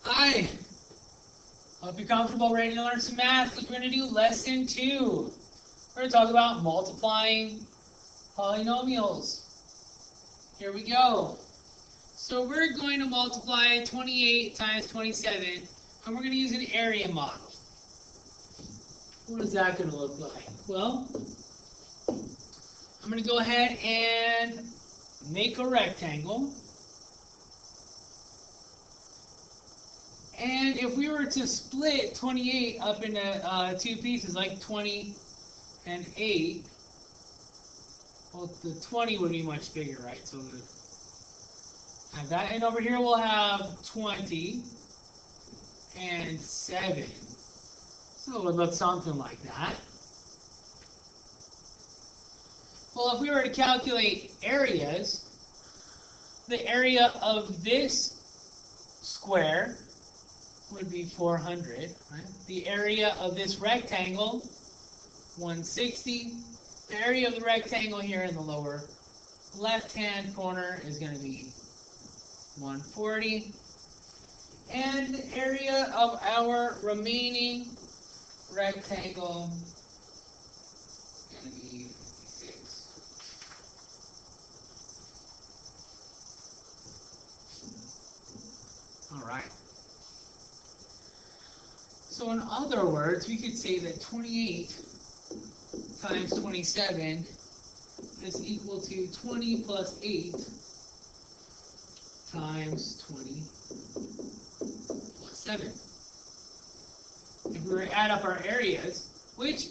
Hi. Hope you're comfortable, ready to learn some math, because we're going to do lesson 2. We're going to talk about multiplying polynomials. Here we go. So we're going to multiply 28 times 27, and we're going to use an area model. What is that going to look like? Well, I'm going to go ahead and make a rectangle. And if we were to split 28 up into two pieces, like 20 and 8, well, the 20 would be much bigger, right? So we'll have that. And over here we'll have 20 and 7. So it would look something like that. Well, if we were to calculate areas, the area of this square would be 400, right? The area of this rectangle, 160. The area of the rectangle here in the lower left-hand corner is going to be 140. And the area of our remaining rectangle is going to be 56. All right. So in other words, we could say that 28 times 27 is equal to 20 plus 8 times 20 plus 7. If we were to add up our areas, which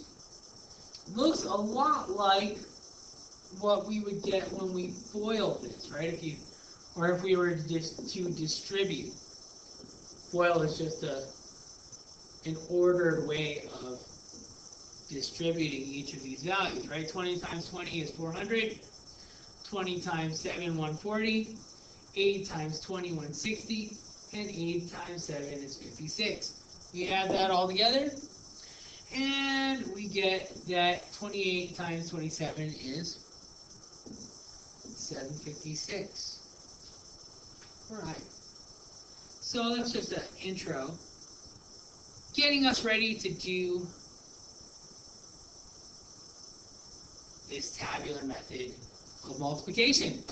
looks a lot like what we would get when we FOIL this, right? If we were just to distribute. FOIL is just an ordered way of distributing each of these values, right? 20 times 20 is 400, 20 times 7, 140, 8 times 20, 160, and 8 times 7 is 56. We add that all together, and we get that 28 times 27 is 756. All right. So that's just an intro, getting us ready to do this tabular method of multiplication.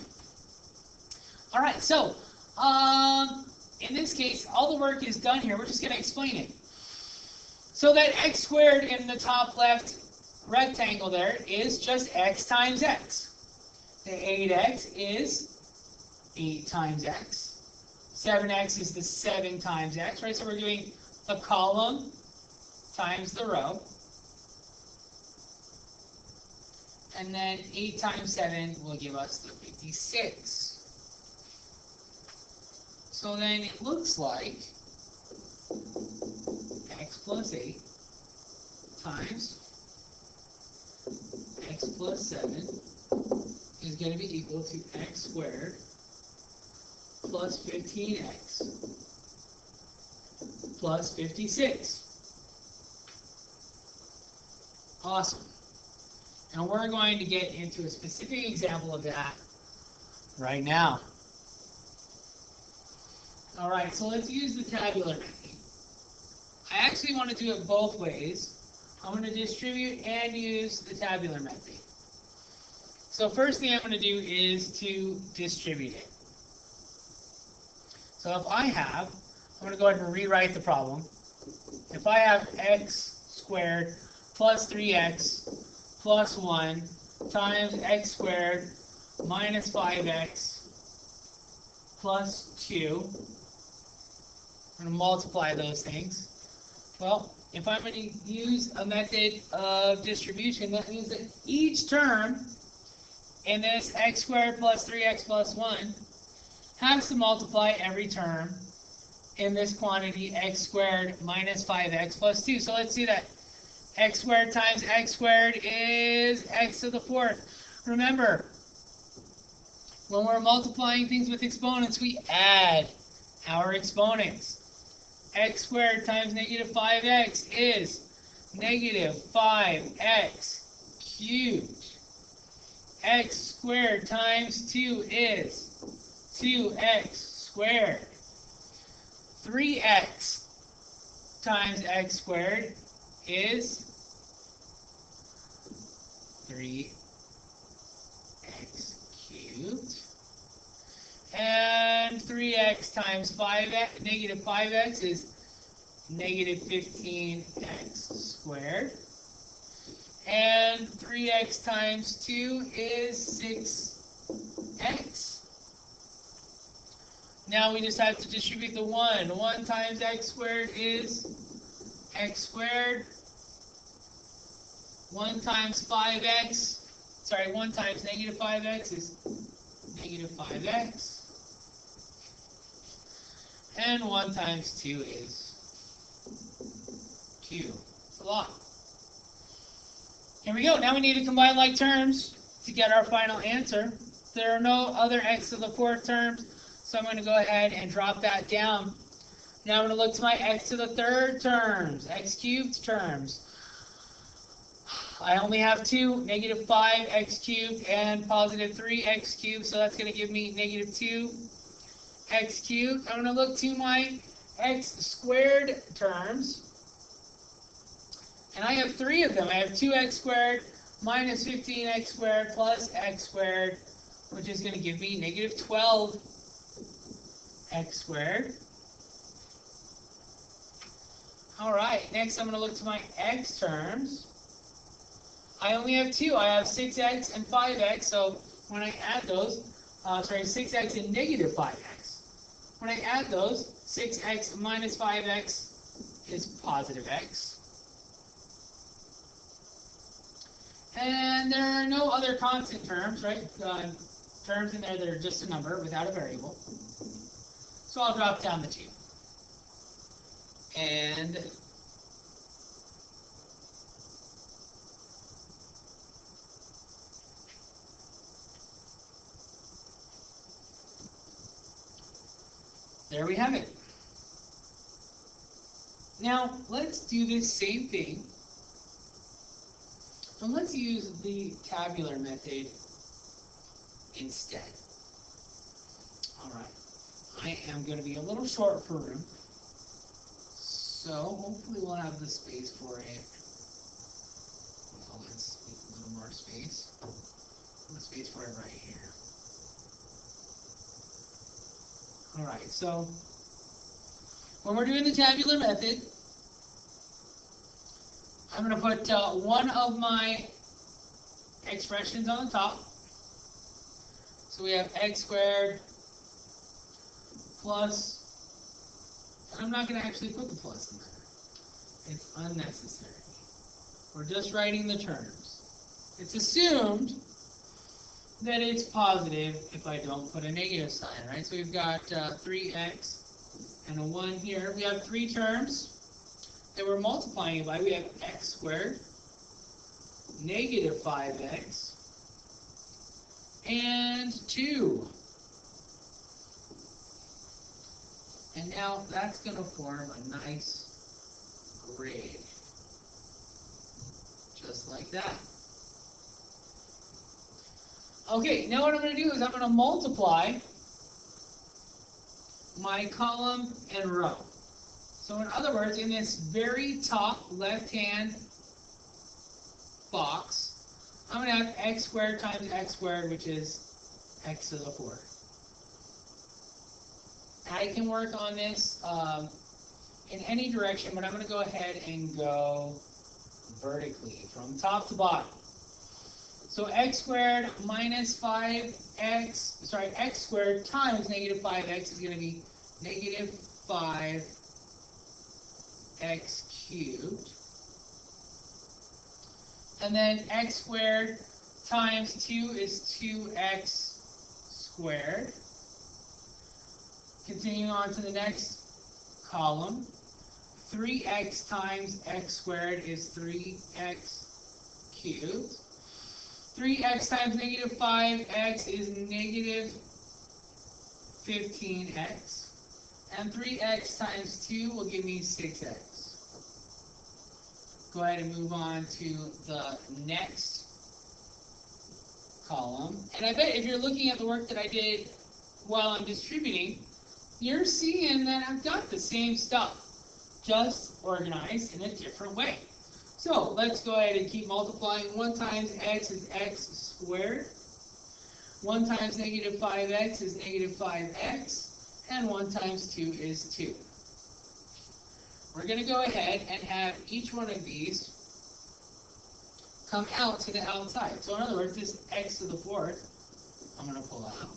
All right, so in this case, all the work is done here. We're just going to explain it. So that x squared in the top left rectangle there is just x times x. The 8x is 8 times x. 7x is the 7 times x, right? So we're doing the column times the row. And then 8 times 7 will give us the 56. So then it looks like x plus 8 times x plus 7 is going to be equal to x squared plus 15x plus 56. Awesome. And we're going to get into a specific example of that right now. All right, so let's use the tabular method. I actually want to do it both ways. I'm going to distribute and use the tabular method. So first thing I'm going to do is to distribute it. So if I'm going to go ahead and rewrite the problem. If I have x squared plus 3x plus 1 times x squared minus 5x plus 2, I'm going to multiply those things. Well, if I'm going to use a method of distribution, that means that each term in this x squared plus 3x plus 1 has to multiply every term in this quantity x squared minus 5x plus 2. So let's do that. X squared times x squared is x to the 4th. Remember, when we're multiplying things with exponents, we add our exponents. X squared times negative 5x is negative 5x cubed. X squared times 2 is 2x squared. 3x times x squared is 3x cubed. And 3x times 5x, negative 5x is negative 15x squared. And 3x times 2 is 6x. Now we just have to distribute the 1. 1 times x squared is x squared. 1 times 5x, sorry, 1 times negative 5x is negative 5x. And 1 times 2 is q. It's a lot. Here we go. Now we need to combine like terms to get our final answer. There are no other x to the 4th terms, so I'm going to go ahead and drop that down. Now I'm going to look to my x to the 3rd terms, x cubed terms. I only have 2, negative 5x cubed and positive 3x cubed, so that's going to give me negative 2x cubed. I'm going to look to my x squared terms, and I have 3 of them. I have 2x squared minus 15x squared plus x squared, which is going to give me negative 12x squared. All right, next I'm going to look to my x terms. I only have 2. I have 6x and 5x, so when I add those, 6x and negative 5x. When I add those, 6x minus 5x is positive x. And there are no other constant terms, right? Terms in there that are just a number without a variable. So I'll drop down the 2. And there we have it. Now, let's do this same thing. And let's use the tabular method instead. All right. I am going to be a little short for room. So hopefully we'll have the space for it. So let's make a little more space. Space for it right here. All right, so when we're doing the tabular method, I'm going to put one of my expressions on the top. So we have x squared plus, and I'm not going to actually put the plus in there. It's unnecessary. We're just writing the terms. It's assumed that it's positive if I don't put a negative sign, right? So we've got 3x and a 1 here. We have 3 terms that we're multiplying it by. We have x squared, negative 5x, and 2. And now that's going to form a nice grid, just like that. Okay, now what I'm going to do is I'm going to multiply my column and row. So in other words, in this very top left-hand box, I'm going to have x squared times x squared, which is x to the 4th. I can work on this in any direction, but I'm going to go ahead and go vertically from top to bottom. So x squared minus 5x, x squared times negative 5x is going to be negative 5x cubed. And then x squared times 2 is 2x squared. Continuing on to the next column, 3x times x squared is 3x cubed. 3x times negative 5x is negative 15x. And 3x times 2 will give me 6x. Go ahead and move on to the next column. And I bet if you're looking at the work that I did while I'm distributing, you're seeing that I've got the same stuff, just organized in a different way. So let's go ahead and keep multiplying. 1 times x is x squared. 1 times negative 5x is negative 5x. And 1 times 2 is 2. We're going to go ahead and have each one of these come out to the outside. So in other words, this x to the 4th, I'm going to pull out.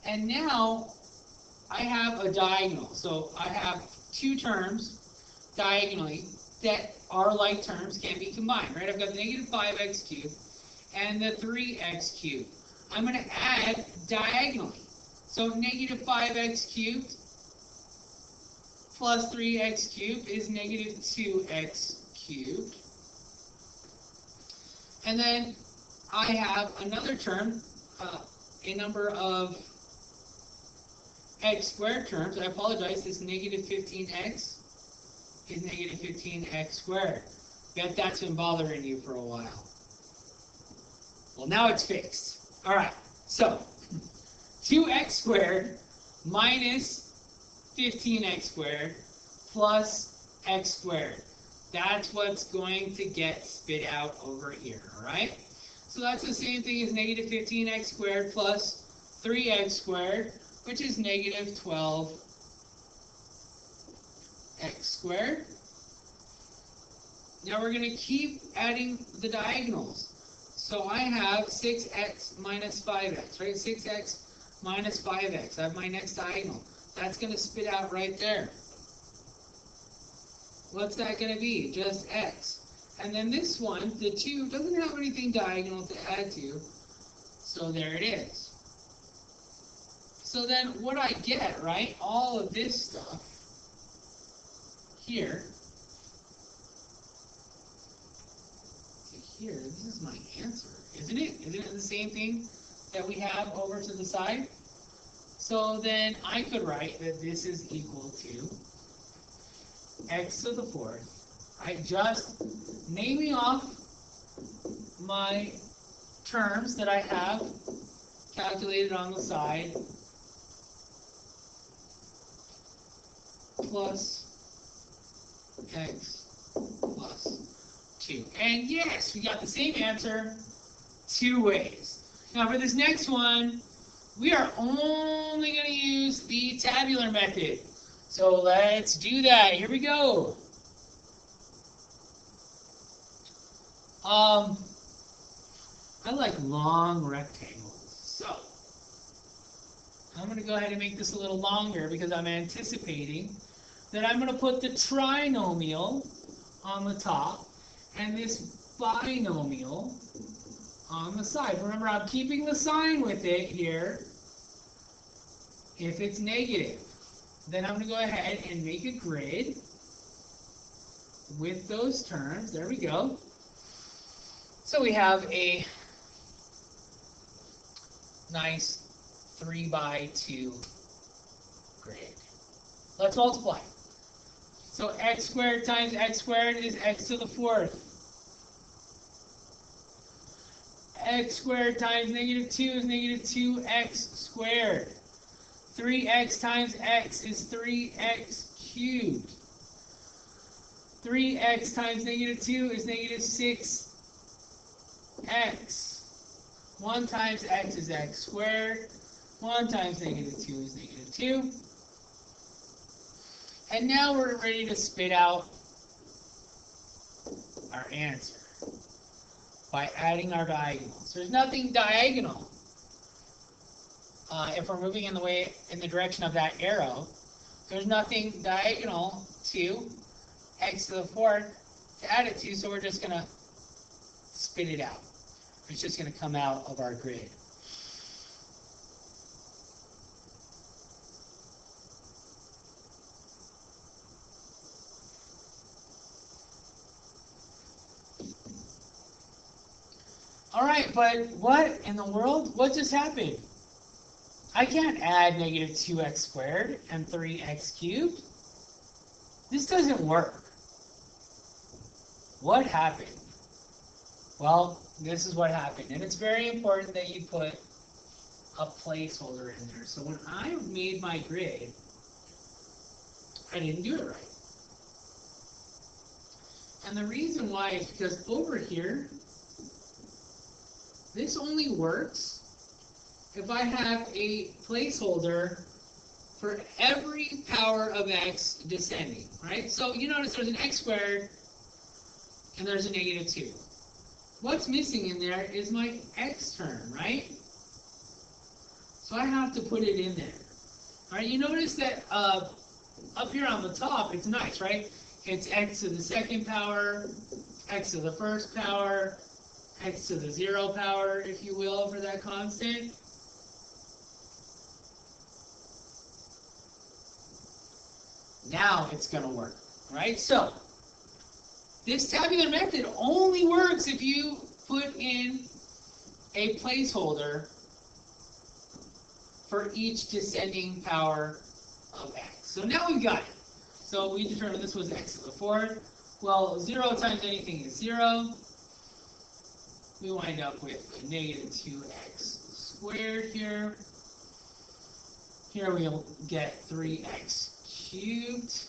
And now I have a diagonal. So I have two terms diagonally that are like terms, can be combined, right? I've got the negative 5x cubed and the 3x cubed. I'm going to add diagonally. So negative 5x cubed plus 3x cubed is negative 2x cubed. And then I have another term, a number of x squared terms. I apologize, this negative 15x is negative 15x squared. Bet that's been bothering you for a while. Well, now it's fixed. All right, so 2x squared minus 15x squared plus x squared. That's what's going to get spit out over here, all right? So that's the same thing as negative 15x squared plus 3x squared, which is negative 12x squared. Now we're going to keep adding the diagonals. So I have 6x minus 5x, right? 6x minus 5x. I have my next diagonal. That's going to spit out right there. What's that going to be? Just x. And then this one, the 2, doesn't have anything diagonal to add to. So there it is. So then what I get, right, all of this stuff here, this is my answer, isn't it? Isn't it the same thing that we have over to the side? So then I could write that this is equal to x to the 4th. I just naming off my terms that I have calculated on the side plus x plus 2. And yes, we got the same answer 2 ways. Now for this next one, we are only going to use the tabular method. So let's do that. Here we go. I like long rectangles. So I'm going to go ahead and make this a little longer because I'm anticipating that I'm going to put the trinomial on the top and this binomial on the side. Remember, I'm keeping the sign with it here. If it's negative, then I'm going to go ahead and make a grid with those terms. There we go. So we have a nice 3x2 grid. Let's multiply. So x squared times x squared is x to the 4th. X squared times negative 2 is negative 2x squared. 3x times x is 3x cubed. 3x times negative 2 is negative 6x. 1 times x is x squared. 1 times negative 2 is negative 2. And now we're ready to spit out our answer by adding our diagonals. There's nothing diagonal. If we're moving in the direction of that arrow, there's nothing diagonal to x to the 4th to add it to, so we're just going to spit it out. It's just going to come out of our grid. All right, but what in the world? What just happened? I can't add negative 2x squared and 3x cubed. This doesn't work. What happened? Well, this is what happened. And it's very important that you put a placeholder in there. So when I made my grid, I didn't do it right. And the reason why is because over here, this only works if I have a placeholder for every power of x descending, right? So you notice there's an x squared and there's a negative 2. What's missing in there is my x term, right? So I have to put it in there. All right, you notice that up here on the top, it's nice, right? It's x to the second power, x to the first power, x to the 0 power, if you will, for that constant. Now it's going to work, right? So this tabular method only works if you put in a placeholder for each descending power of x. So now we've got it. So we determined this was x to the 4th. Well, 0 times anything is 0. We wind up with a negative 2x squared here. Here we'll get 3x cubed.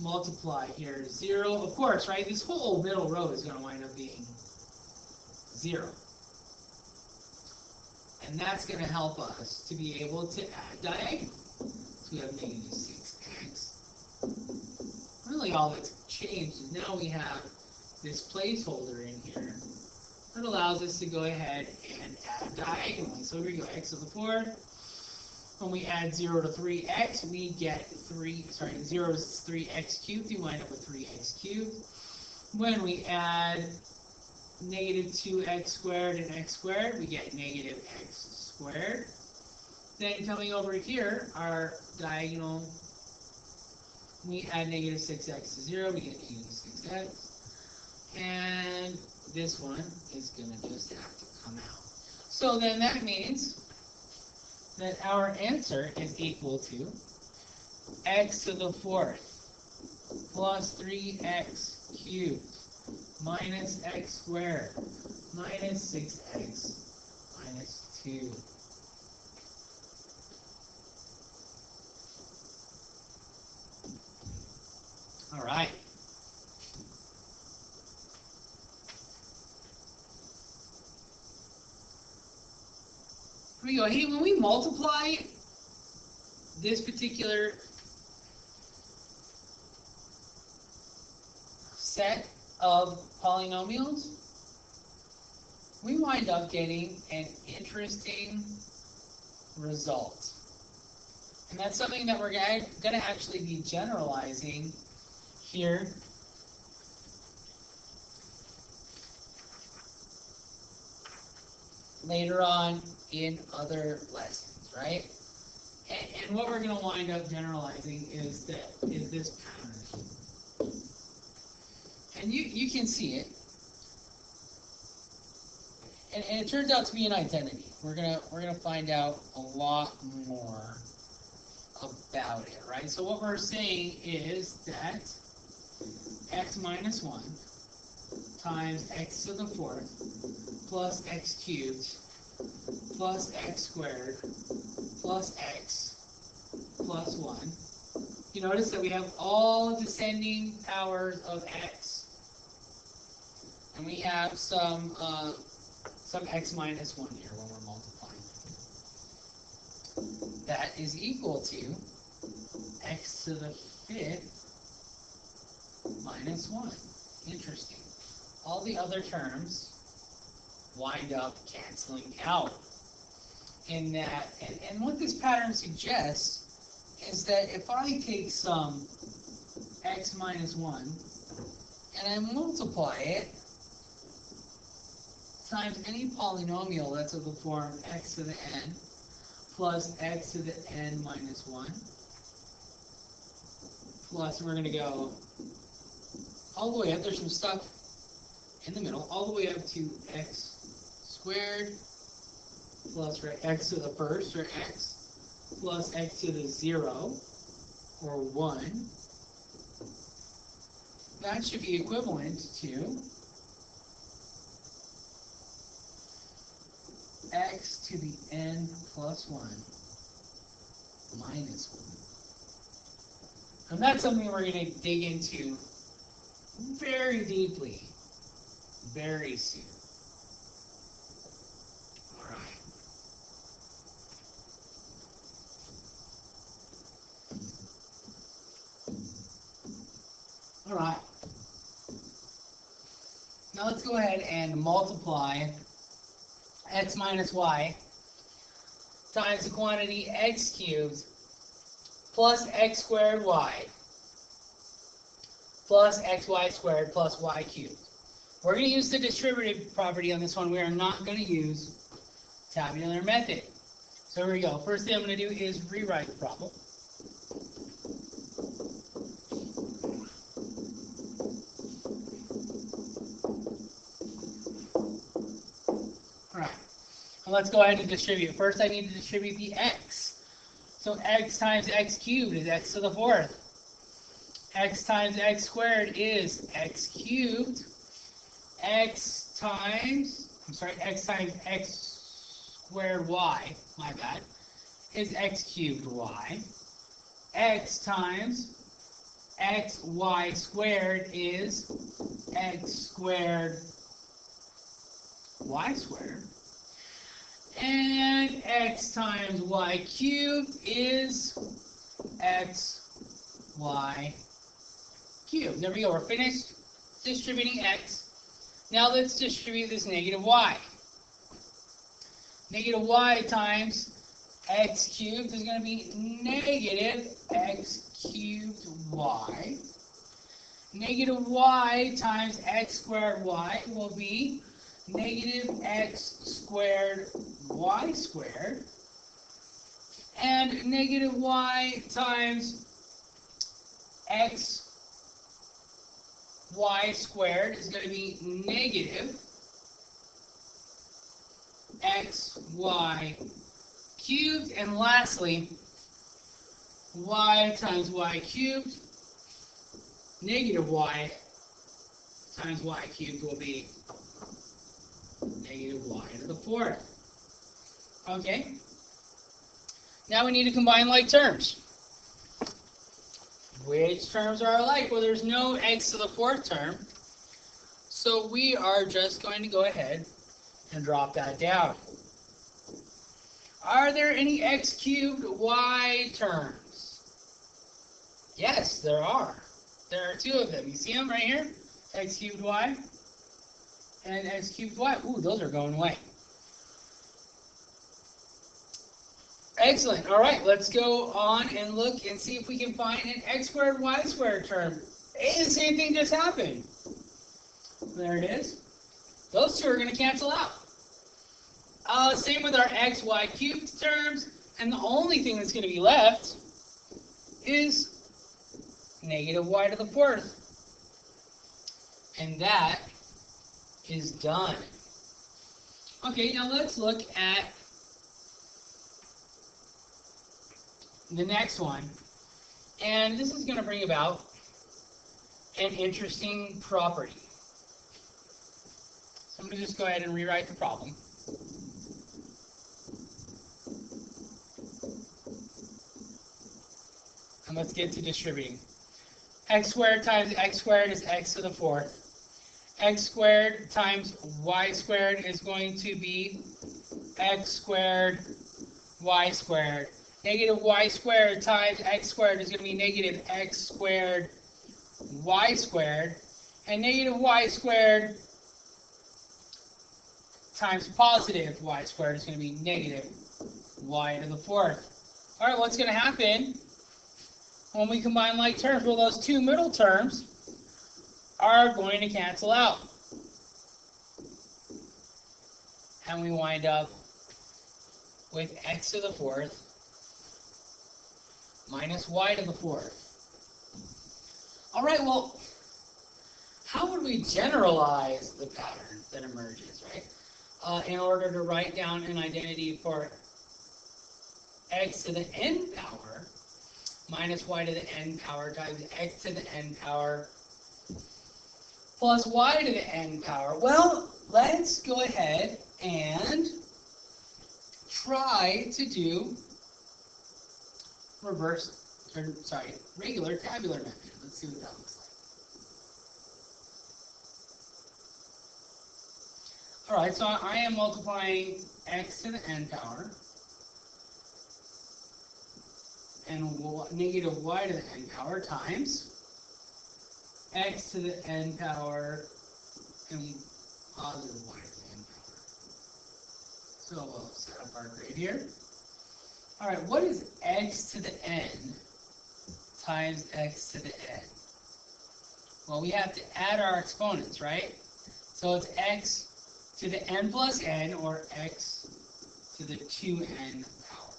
Multiply here 0. Of course, right? This whole middle row is going to wind up being 0. And that's going to help us to be able to add diagonally. So we have negative 6x. Really all that's changed is now we have this placeholder in here that allows us to go ahead and add diagonally. So here we go, x to the 4th. When we add 0 to 3x, we get 0 is 3x cubed. We wind up with 3x cubed. When we add negative 2x squared and x squared, we get negative x squared. Then coming over here, our diagonal, we add negative 6x to 0, we get negative 6x. And this one is going to just have to come out. So then that means that our answer is equal to x to the 4th plus 3x cubed minus x squared minus 6x minus 2. All right. Here we go. Hey, when we multiply this particular set of polynomials, we wind up getting an interesting result. And that's something that we're going to actually be generalizing here later on in other lessons, right? And what we're going to wind up generalizing is this pattern. And you can see it. And it turns out to be an identity. We're gonna find out a lot more about it, right? So what we're saying is that x minus 1 times x to the 4th plus x cubed plus x squared plus x plus 1. You notice that we have all descending powers of x, and we have some x minus 1 here when we're multiplying. That is equal to x to the 5th minus 1. Interesting. All the other terms wind up canceling out in that. And what this pattern suggests is that if I take some x minus 1 and I multiply it times any polynomial that's of the form x to the n plus x to the n minus 1 plus, we're going to go all the way up, there's some stuff in the middle, all the way up to x squared plus x to the 1st, or x, plus x to the 0, or 1. That should be equivalent to x to the n plus 1 minus 1. And that's something we're going to dig into very deeply very soon. All right. All right. Now let's go ahead and multiply x minus y times the quantity x cubed plus x squared y plus xy squared plus y cubed. We're going to use the distributive property on this one. We are not going to use tabular method. So here we go. First thing I'm going to do is rewrite the problem. All right. And let's go ahead and distribute. First I need to distribute the x. So x times x cubed is x to the fourth. X times x squared is x cubed. X times x squared y, my bad, is x cubed y. X times xy squared is x squared y squared. And x times y cubed is xy cubed. There we go, we're finished distributing x. Now let's distribute this negative y. Negative y times x cubed is going to be negative x cubed y. Negative y times x squared y will be negative x squared y squared. And negative y times x y squared is going to be negative xy cubed. And lastly, y times y cubed, negative y times y cubed will be negative y to the fourth. Okay? Now we need to combine like terms. Which terms are alike? Well, there's no x to the fourth term, so we are just going to go ahead and drop that down. Are there any x cubed y terms? Yes, there are. There are two of them. You see them right here? X cubed y and x cubed y. Ooh, those are going away. Excellent. All right, let's go on and look and see if we can find an x squared y squared term. Hey, the same thing just happened. There it is. Those two are going to cancel out. Same with our xy cubed terms, and the only thing that's going to be left is negative y to the fourth. And that is done. Okay, now let's look at the next one. And this is going to bring about an interesting property. So I'm going to just go ahead and rewrite the problem. And let's get to distributing. X squared times x squared is x to the fourth. X squared times y squared is going to be x squared y squared. Negative y squared times x squared is going to be negative x squared y squared. And negative y squared times positive y squared is going to be negative y to the fourth. All right, what's going to happen when we combine like terms? Well, those two middle terms are going to cancel out. And we wind up with x to the fourth minus y to the fourth. All right, well, how would we generalize the pattern that emerges, right? In order to write down an identity for x to the n power minus y to the n power times x to the n power plus y to the n power. Well, let's go ahead and try to do regular tabular method. Let's see what that looks like. All right, so I am multiplying x to the n power and negative y to the n power times x to the n power and positive y to the n power. So we'll set up our grid here. All right, what is x to the n times x to the n? Well, we have to add our exponents, right? So it's x to the n plus n, or x to the 2n power.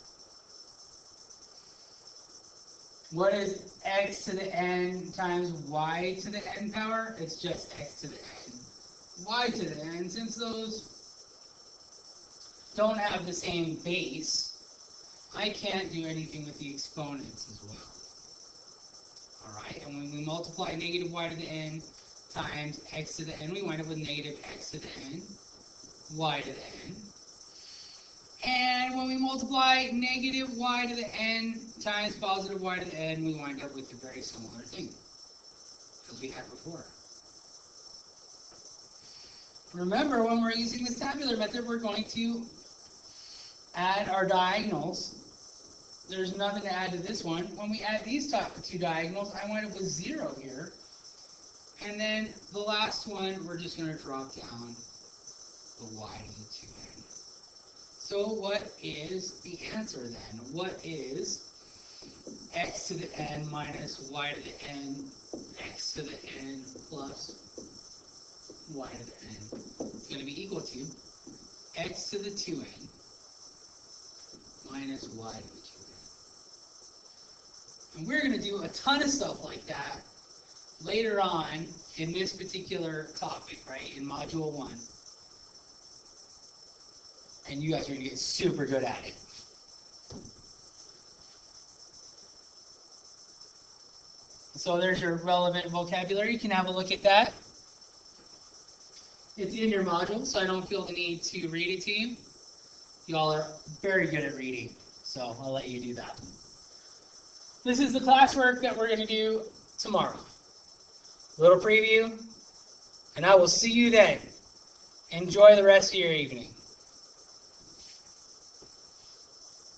What is x to the n times y to the n power? It's just x to the n, y to the n. Since those don't have the same base, I can't do anything with the exponents as well. Alright, and when we multiply negative y to the n times x to the n, we wind up with negative x to the n, y to the n. And when we multiply negative y to the n times positive y to the n, we wind up with a very similar thing as we had before. Remember, when we're using this tabular method, we're going to add our diagonals. There's nothing to add to this one. When we add these two diagonals, I wind up with 0 here. And then the last one, we're just going to drop down the y to the 2n. So what is the answer then? What is x to the n minus y to the n, x to the n plus y to the n? It's going to be equal to x to the 2n minus y to the 2n. And we're going to do a ton of stuff like that later on in this particular topic, right, in Module 1. And you guys are going to get super good at it. So there's your relevant vocabulary. You can have a look at that. It's in your module, so I don't feel the need to read it to you. Y'all are very good at reading, so I'll let you do that. This is the classwork that we're going to do tomorrow. Little preview, and I will see you then. Enjoy the rest of your evening.